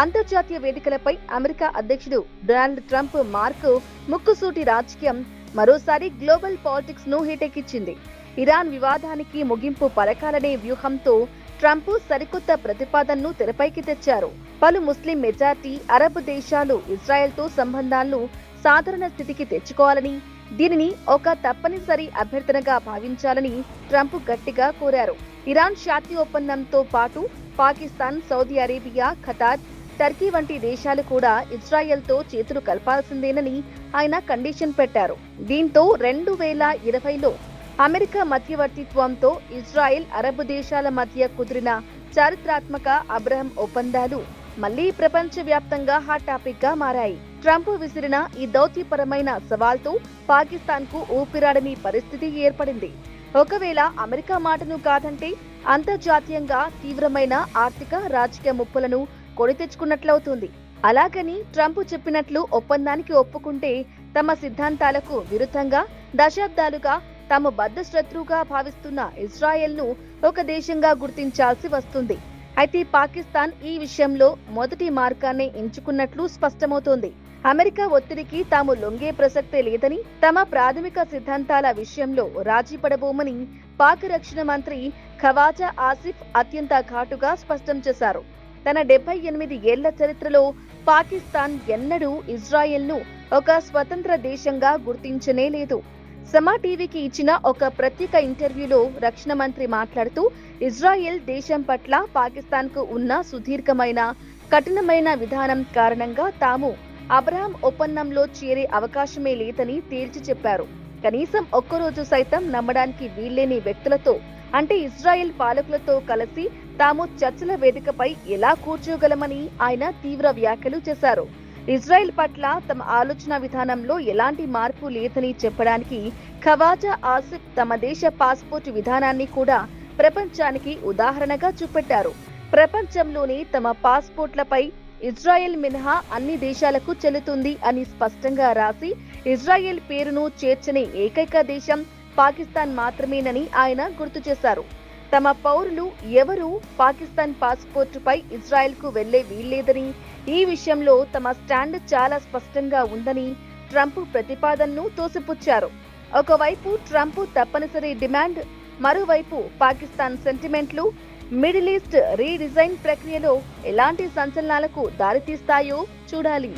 అంతర్జాతీయ వేదికలపై అమెరికా అధ్యక్షుడు డొనాల్డ్ ట్రంప్ మార్కు ముక్కుసూటి రాజకీయం మరోసారి గ్లోబల్ పాలిటిక్స్ ను హీటెక్కించింది. ఇరాన్ వివాదానికి ముగింపు పలకాలనే వ్యూహంతో ట్రంప్ సరికొత్త ప్రతిపాదనను తెరపైకి తెచ్చారు. పలు ముస్లిం మెజార్టీ అరబ్ దేశాలు ఇజ్రాయెల్తో సంబంధాలను సాధారణ స్థితికి తెచ్చుకోవాలని, దీనిని ఒక తప్పనిసరి అభ్యర్థనగా భావించాలని ట్రంప్ గట్టిగా కోరారు. ఇరాన్ శాంతి ఒప్పందంతో పాటు Pakistan, Saudi Arabia, Qatar, Turkey వంటి దేశాలు కూడా ఇజ్రాయెల్తో చేతులు కలపాల్సిందేనని ఆయన కండిషన్ పెట్టారు. దీంతో 2020లో అమెరికా మధ్యవర్తిత్వంతో ఇజ్రాయెల్, అరబ్ దేశాల మధ్య కుదిరిన చారిత్రాత్మక అబ్రహం ఒప్పందాలు మళ్లీ ప్రపంచవ్యాప్తంగా హాట్ టాపిక్ గా మారాయి. ట్రంప్ విసిరిన ఈ దౌత్యపరమైన సవాల్తో పాకిస్తాన్ కు ఊపిరాడని పరిస్థితి ఏర్పడింది. ఒకవేళ అమెరికా మాటను కాదంటే అంతర్జాతీయంగా తీవ్రమైన ఆర్థిక, రాజకీయ ముప్పులను కొని తెచ్చుకున్నట్లవుతుంది. అలాగని ట్రంప్ చెప్పినట్లు ఒప్పందానికి ఒప్పుకుంటే తమ సిద్ధాంతాలకు విరుద్ధంగా దశాబ్దాలుగా తాము బద్ధ శత్రువుగా భావిస్తున్న ఇజ్రాయెల్ను ఒక దేశంగా గుర్తించాల్సి వస్తుంది. అయితే పాకిస్తాన్ ఈ విషయంలో మొదటి మార్గాన్ని ఎంచుకున్నట్లు స్పష్టమవుతోంది. అమెరికా ఒత్తిడికి తాము లొంగే ప్రసక్తే లేదని, తమ ప్రాథమిక సిద్ధాంతాల విషయంలో రాజీ పడబోమని పాక్ రక్షణ మంత్రి ఖవాజా ఆసిఫ్ అత్యంత ఘాటుగా స్పష్టం చేశారు. తన 78 ఏళ్ల చరిత్రలో పాకిస్తాన్ ఎన్నడూ ఇజ్రాయెల్ను ఒక స్వతంత్ర దేశంగా గుర్తించనే లేదు. సమా టీవీకి ఇచ్చిన ఒక ప్రత్యేక ఇంటర్వ్యూలో రక్షణ మంత్రి మాట్లాడుతూ, ఇజ్రాయెల్ దేశం పట్ల పాకిస్తాన్కు ఉన్న సుదీర్ఘమైన, కఠినమైన విధానం కారణంగా తాము అబ్రహాం ఒప్పందంలో చేరే అవకాశమే లేదని తేల్చి చెప్పారు. కనీసం ఒక్కరోజు సైతం నమ్మడానికి వీల్లేని వ్యక్తులతో, అంటే ఇజ్రాయెల్ పాలకులతో కలిసి తాము చర్చల వేదికపై ఎలా కూర్చోగలమని ఆయన తీవ్ర వ్యాఖ్యలు చేశారు. ఇజ్రాయెల్ పట్ల తమ ఆలోచన విధానంలో ఎలాంటి మార్పు లేదని చెప్పడానికి ఖవాజా ఆసిఫ్ తమ దేశ పాస్పోర్ట్ విధానాన్ని కూడా ప్రపంచానికి ఉదాహరణగా చూపెట్టారు. ప్రపంచంలోని తమ పాస్పోర్ట్లపై ఇజ్రాయెల్ మినహా అన్ని దేశాలకు చెల్లుతుంది అని స్పష్టంగా రాసి ఇజ్రాయెల్ పేరును చేర్చని ఏకైక దేశం పాకిస్తాన్ మాత్రమేనని ఆయన గుర్తు చేశారు. తమ పౌరులు ఎవరూ పాకిస్తాన్ పాస్పోర్టుపై ఇజ్రాయెల్కు వెళ్లే వీల్లేదని, ఈ విషయంలో తమ స్టాండ్ చాలా స్పష్టంగా ఉందని ట్రంప్ ప్రతిపాదనను తోసిపుచ్చారు. ఒకవైపు ట్రంప్ తప్పనిసరి డిమాండ్, మరోవైపు పాకిస్తాన్ సెంటిమెంట్లు మిడిల్ ఈస్ట్ రీడిజైన్ ప్రక్రియలో ఎలాంటి సంచలనాలకు దారితీస్తాయో చూడాలి.